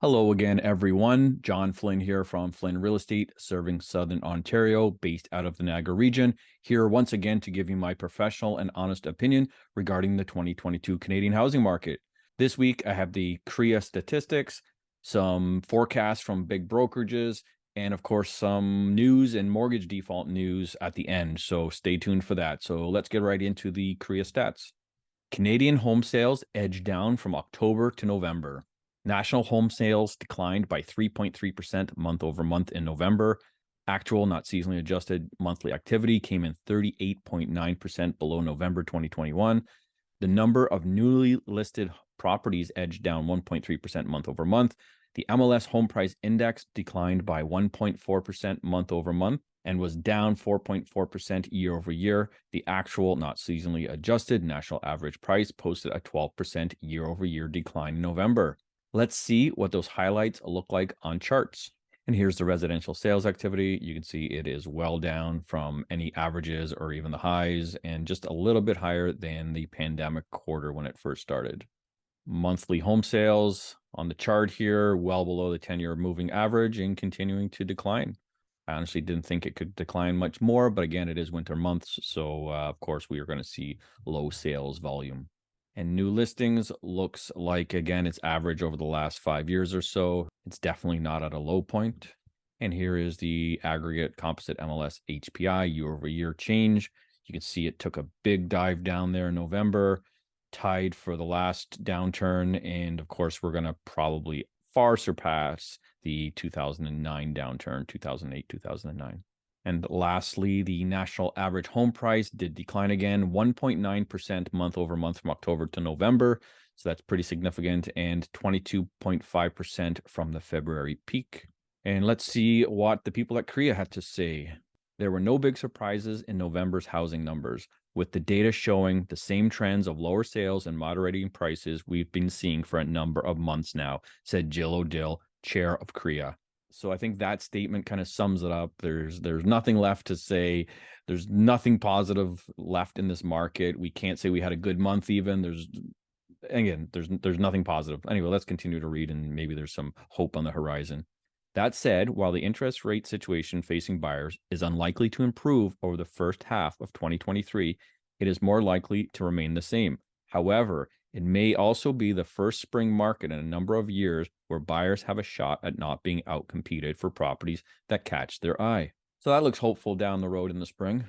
Hello again, everyone. John Flynn here from Flynn Real Estate, serving Southern Ontario, based out of the Niagara region. Here once again to give you my professional and honest opinion regarding the 2022 Canadian housing market. This week, I have the CREA statistics, some forecasts from big brokerages, and of course, some news and mortgage default news at the end. So stay tuned for that. So let's get right into the CREA stats. Canadian home sales edged down from October to November. National home sales declined by 3.3% month over month in November. Actual, not seasonally adjusted monthly activity came in 38.9% below November 2021. The number of newly listed properties edged down 1.3% month over month. The MLS Home Price Index declined by 1.4% month over month and was down 4.4% year over year. The actual, not seasonally adjusted, national average price posted a 12% year over year decline in November. Let's see what those highlights look like on charts. And here's the residential sales activity. You can see it is well down from any averages or even the highs, and just a little bit higher than the pandemic quarter when it first started. Monthly home sales on the chart here, well below the 10-year moving average and continuing to decline. I honestly didn't think it could decline much more, but again, it is winter months. So of course, we are going to see low sales volume. And new listings looks like, again, it's average over the last 5 years or so. It's definitely not at a low point. And here is the aggregate composite MLS HPI year over year change. You can see it took a big dive down there in November, tied for the last downturn. And of course, we're going to probably far surpass the 2009 downturn, 2008, 2009. And lastly, the national average home price did decline again, 1.9% month over month from October to November. So that's pretty significant, and 22.5% from the February peak. And let's see what the people at CREA had to say. There were no big surprises in November's housing numbers, with the data showing the same trends of lower sales and moderating prices we've been seeing for a number of months now, said Jill O'Dill, chair of CREA. So I think that statement kind of sums it up. There's nothing left to say. There's nothing positive left in this market. We can't say we had a good month even. There's nothing positive. Anyway, let's continue to read, and maybe there's some hope on the horizon. That said, while the interest rate situation facing buyers is unlikely to improve over the first half of 2023, it is more likely to remain the same. However, it may also be the first spring market in a number of years where buyers have a shot at not being outcompeted for properties that catch their eye. So that looks hopeful down the road in the spring.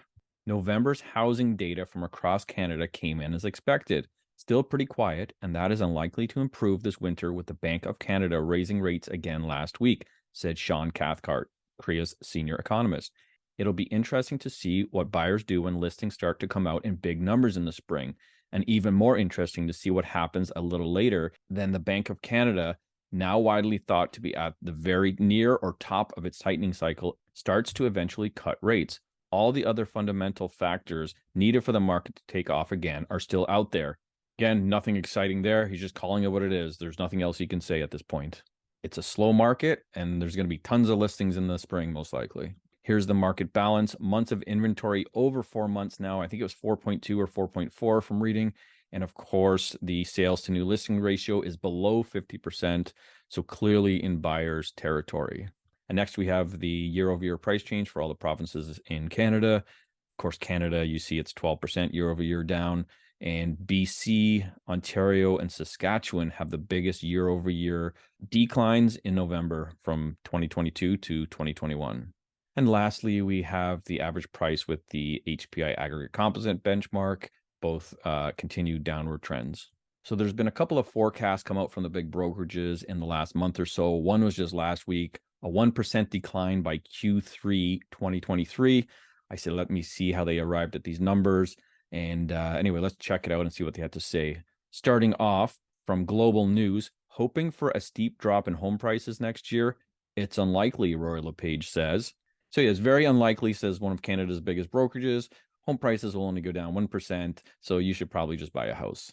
November's housing data from across Canada came in as expected. Still pretty quiet, and that is unlikely to improve this winter, with the Bank of Canada raising rates again last week, said Sean Cathcart, CREA's senior economist. It'll be interesting to see what buyers do when listings start to come out in big numbers in the spring, and even more interesting to see what happens a little later than the Bank of Canada, now widely thought to be at the very near or top of its tightening cycle, starts to eventually cut rates. All the other fundamental factors needed for the market to take off again are still out there. Again, nothing exciting there. He's just calling it what it is. There's nothing else he can say at this point. It's a slow market, and there's going to be tons of listings in the spring, most likely. Here's the market balance. Months of inventory over 4 months now. I think it was 4.2 or 4.4 from reading. And of course, the sales to new listing ratio is below 50%. So clearly in buyer's territory. And next we have the year over year price change for all the provinces in Canada. Of course, Canada, you see it's 12% year over year down. And BC, Ontario, and Saskatchewan have the biggest year over year declines in November from 2022 to 2021. And lastly, we have the average price with the HPI aggregate composite benchmark, both continued downward trends. So there's been a couple of forecasts come out from the big brokerages in the last month or so. One was just last week, a 1% decline by Q3 2023. I said, let me see how they arrived at these numbers. And anyway, let's check it out and see what they had to say. Starting off from Global News, hoping for a steep drop in home prices next year. It's unlikely, Roy LePage says. So yeah, it's very unlikely, says one of Canada's biggest brokerages. Home prices will only go down 1%, so you should probably just buy a house.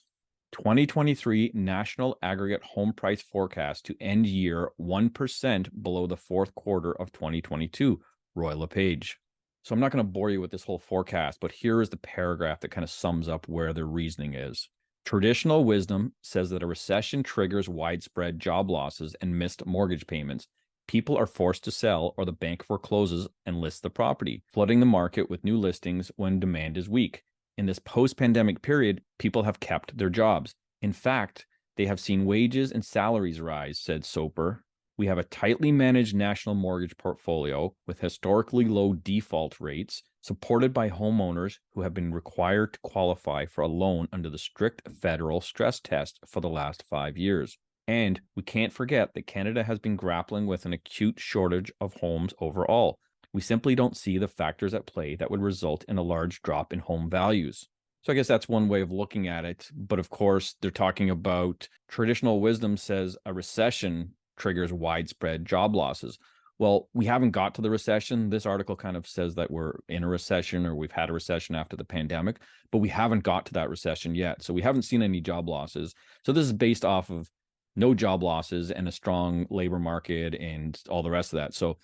2023 national aggregate home price forecast to end year 1% below the fourth quarter of 2022, Roy LePage. So I'm not going to bore you with this whole forecast, but here is the paragraph that kind of sums up where their reasoning is. Traditional wisdom says that a recession triggers widespread job losses and missed mortgage payments. People are forced to sell or the bank forecloses and lists the property, flooding the market with new listings when demand is weak. In this post-pandemic period, people have kept their jobs. In fact, they have seen wages and salaries rise, said Soper. We have a tightly managed national mortgage portfolio with historically low default rates, supported by homeowners who have been required to qualify for a loan under the strict federal stress test for the last 5 years. And we can't forget that Canada has been grappling with an acute shortage of homes overall. We simply don't see the factors at play that would result in a large drop in home values. So I guess that's one way of looking at it. But of course, they're talking about traditional wisdom says a recession triggers widespread job losses. Well, we haven't got to the recession. This article kind of says that we're in a recession or we've had a recession after the pandemic, but we haven't got to that recession yet. So we haven't seen any job losses. So this is based off of no job losses and a strong labor market and all the rest of that. So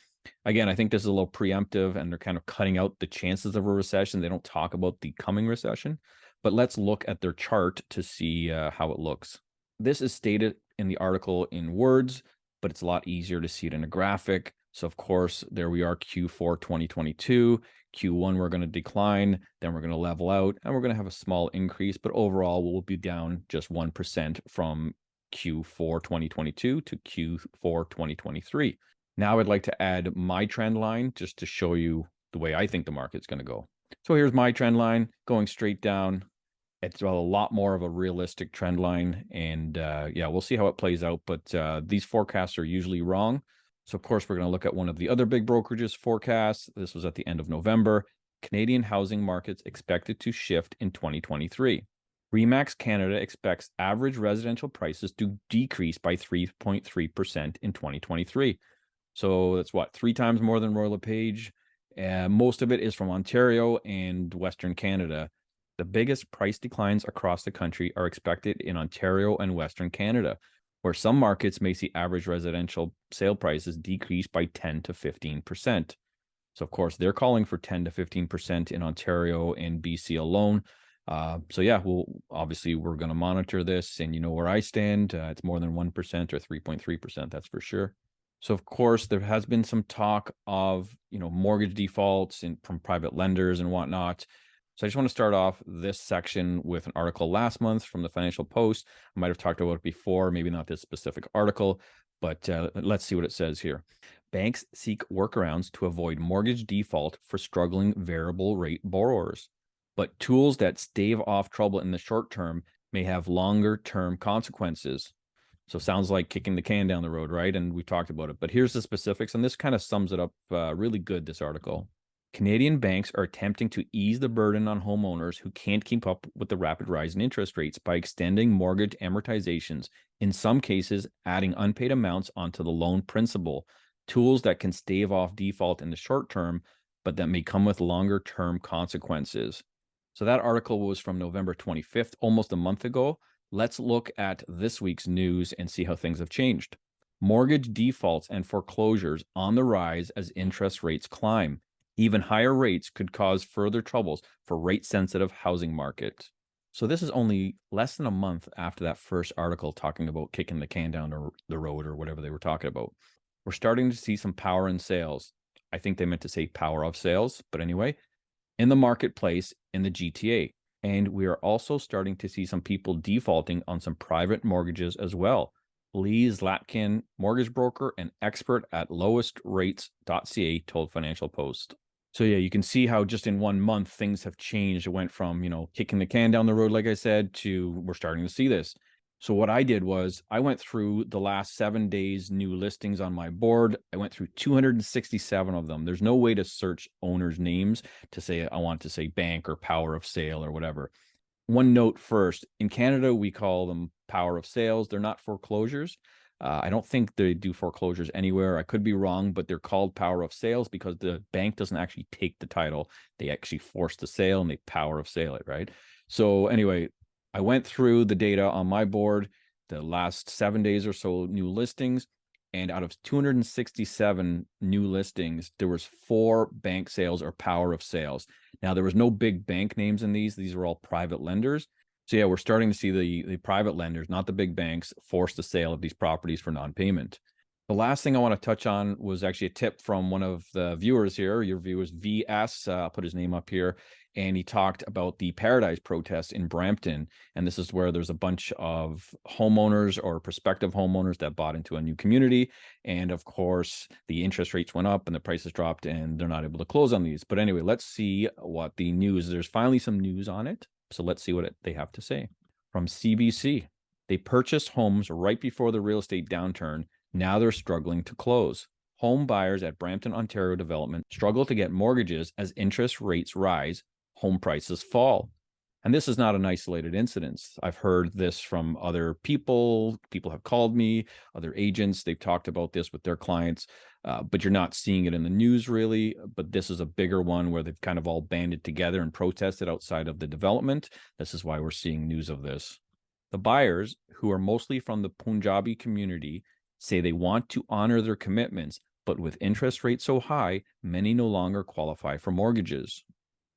again, I think this is a little preemptive and they're kind of cutting out the chances of a recession. They don't talk about the coming recession, but let's look at their chart to see how it looks. This is stated in the article in words, but it's a lot easier to see it in a graphic. So of course, there we are, Q4 2022. Q1, we're going to decline, then we're going to level out, and we're going to have a small increase, but overall, we'll be down just 1% from Q4 2022 to Q4 2023. Now I'd like to add my trend line just to show you the way I think the market's going to go. So here's my trend line going straight down. It's a lot more of a realistic trend line. And yeah, we'll see how it plays out. But these forecasts are usually wrong. So of course, we're going to look at one of the other big brokerages forecasts. This was at the end of November. Canadian housing markets expected to shift in 2023. Remax Canada expects average residential prices to decrease by 3.3% in 2023. So that's what, 3 times more than Royal LePage. Most of it is from Ontario and Western Canada. The biggest price declines across the country are expected in Ontario and Western Canada, where some markets may see average residential sale prices decrease by 10 to 15%. So, of course, they're calling for 10 to 15% in Ontario and BC alone. So, yeah, we're going to monitor this, and you know where I stand. It's more than 1% or 3.3%, that's for sure. So, of course, there has been some talk of, mortgage defaults from private lenders and whatnot. So I just want to start off this section with an article last month from the Financial Post. I might have talked about it before, maybe not this specific article, but let's see what it says here. Banks seek workarounds to avoid mortgage default for struggling variable rate borrowers, but tools that stave off trouble in the short term may have longer term consequences. So sounds like kicking the can down the road, right? And we talked about it, but here's the specifics, and this kind of sums it up really good, this article. Canadian banks are attempting to ease the burden on homeowners who can't keep up with the rapid rise in interest rates by extending mortgage amortizations, in some cases, adding unpaid amounts onto the loan principal, tools that can stave off default in the short term, but that may come with longer term consequences. So that article was from November 25th, almost a month ago. Let's look at this week's news and see how things have changed. Mortgage defaults and foreclosures on the rise as interest rates climb. Even higher rates could cause further troubles for rate-sensitive housing market. So this is only less than a month after that first article talking about kicking the can down the road or whatever they were talking about. We're starting to see some power in sales. I think they meant to say power of sales, but anyway, in the marketplace in the GTA. And we are also starting to see some people defaulting on some private mortgages as well. Lee Zlatkin, mortgage broker and expert at lowestrates.ca, told Financial Post. So yeah, you can see how just in 1 month things have changed. It went from, kicking the can down the road, like I said, to we're starting to see this. So what I did was I went through the last 7 days new listings on my board. I went through 267 of them. There's no way to search owners' names to say I want to say bank or power of sale or whatever. One note first, in Canada, we call them power of sales. They're not foreclosures. I don't think they do foreclosures anywhere. I could be wrong, but they're called power of sales because the bank doesn't actually take the title. They actually force the sale and they power of sale it, right? So anyway, I went through the data on my board, the last 7 days or so new listings, and out of 267 new listings, there was 4 bank sales or power of sales. Now, there was no big bank names in these. These were all private lenders. So yeah, we're starting to see the private lenders, not the big banks, force the sale of these properties for non-payment. The last thing I want to touch on was actually a tip from one of the viewers here. Your viewers, VS, I'll put his name up here, and he talked about the Paradise protest in Brampton. And this is where there's a bunch of homeowners or prospective homeowners that bought into a new community. And of course, the interest rates went up and the prices dropped, and they're not able to close on these. But anyway, let's see what the news. There's finally some news on it. So let's see what they have to say. From CBC, they purchased homes right before the real estate downturn. Now they're struggling to close. Home buyers at Brampton, Ontario development struggle to get mortgages as interest rates rise, home prices fall. And this is not an isolated incident. I've heard this from other people. People have called me, other agents. They've talked about this with their clients, but you're not seeing it in the news really. But this is a bigger one where they've kind of all banded together and protested outside of the development. This is why we're seeing news of this. The buyers, who are mostly from the Punjabi community, say they want to honor their commitments, but with interest rates so high, many no longer qualify for mortgages.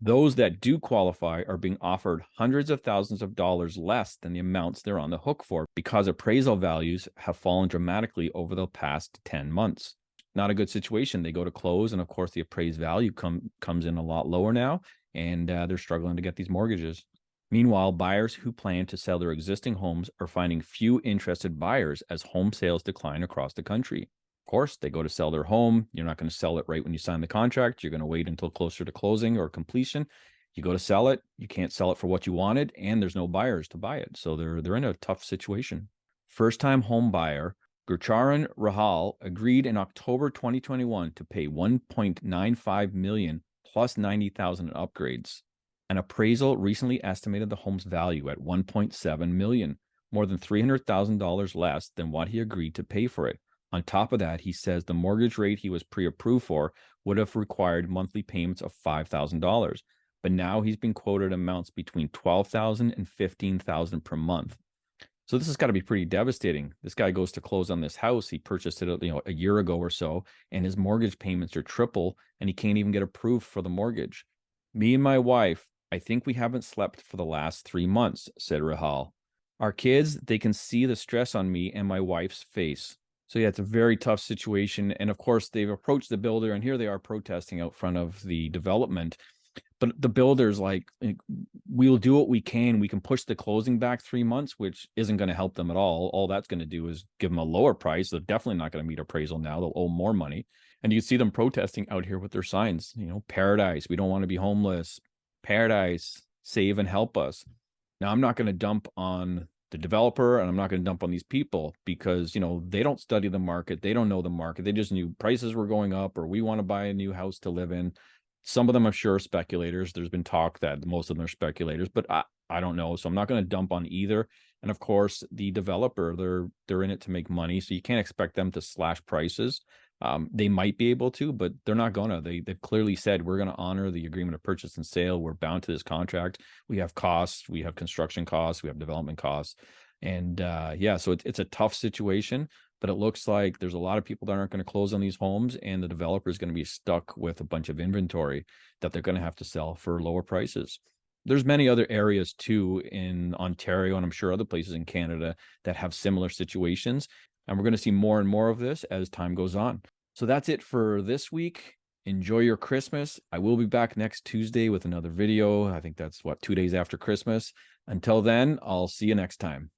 Those that do qualify are being offered hundreds of thousands of dollars less than the amounts they're on the hook for because appraisal values have fallen dramatically over the past 10 months. Not a good situation. They go to close, and of course, the appraised value comes in a lot lower now, and they're struggling to get these mortgages. Meanwhile, buyers who plan to sell their existing homes are finding few interested buyers as home sales decline across the country. Of course, they go to sell their home. You're not going to sell it right when you sign the contract. You're going to wait until closer to closing or completion. You go to sell it, you can't sell it for what you wanted, and there's no buyers to buy it. So they're in a tough situation. First-time home buyer Gurcharan Rahal agreed in October 2021 to pay $1.95 million plus $90,000 in upgrades. An appraisal recently estimated the home's value at $1.7 million, more than $300,000 less than what he agreed to pay for it. On top of that, he says the mortgage rate he was pre-approved for would have required monthly payments of $5,000, but now he's been quoted amounts between $12,000 and $15,000 per month. So this has got to be pretty devastating. This guy goes to close on this house. He purchased it, a year ago or so, and his mortgage payments are triple, and he can't even get approved for the mortgage. Me and my wife, I think we haven't slept for the last 3 months, said Rahal. Our kids, they can see the stress on me and my wife's face. So yeah, it's a very tough situation. And of course, they've approached the builder, and here they are protesting out front of the development. But the builder's like, we'll do what we can. We can push the closing back 3 months, which isn't going to help them at all. All that's going to do is give them a lower price. They're definitely not going to meet appraisal now. They'll owe more money. And you can see them protesting out here with their signs, Paradise, we don't want to be homeless. Paradise, save and help us. Now, I'm not going to dump on the developer, and I'm not going to dump on these people because, they don't study the market. They don't know the market. They just knew prices were going up, or we want to buy a new house to live in. Some of them, I'm sure, are speculators. There's been talk that most of them are speculators, but I don't know. So I'm not going to dump on either. And of course, the developer, they're in it to make money. So you can't expect them to slash prices. They might be able to, but they're not gonna. They've clearly said, we're going to honor the agreement of purchase and sale. We're bound to this contract. We have costs. We have construction costs. We have development costs. And so it's a tough situation, but it looks like there's a lot of people that aren't going to close on these homes, and the developer is going to be stuck with a bunch of inventory that they're going to have to sell for lower prices. There's many other areas too in Ontario, and I'm sure other places in Canada, that have similar situations. And we're going to see more and more of this as time goes on. So that's it for this week. Enjoy your Christmas. I will be back next Tuesday with another video. I think that's 2 days after Christmas. Until then, I'll see you next time.